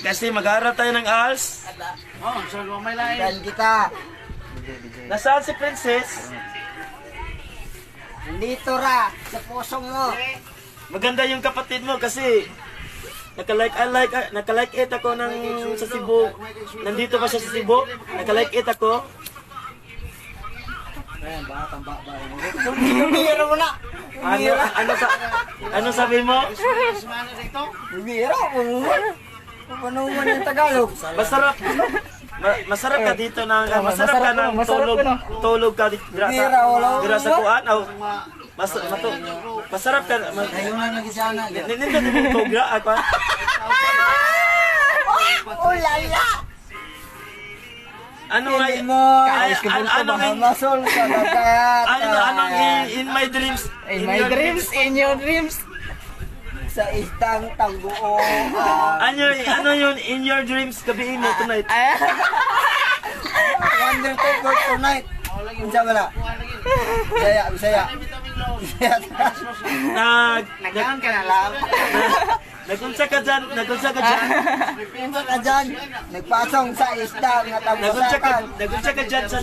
kasi mag-aaral tayo ng ALS. Oh, so may lain. Dan kita. Nasaan si Princess? Dito ra, sa puso mo. Maganda yung kapatid mo kasi naka-like it ako ng sa Cebu. Nandito pa siya sa Cebu. Naka-like it ako. Ayan, batang baba. Bumira mo na. Ano sabi mo? Sumano dito? Bumira mo. Panuman yung Tagalog. Masarap ka dito na masarap ka ng tulog ka dira sa kuan. Masarap ka. Ayun na lagi sana. Nindot mo kogra ako. Oh lala. Ano nga ano masol ka dagat. anong in my dreams? In your dreams. Sa istang tangguo. Ano yun in your dreams gabi mo tonight? Wonder to for tonight. Unsa man na? Bisaya. Nagkaon ka na lang. Nagkunsa ka dyan. Pinto ka dyan. Nagpasong sa isda nga tabusakan. Nagkunsa ka dyan sa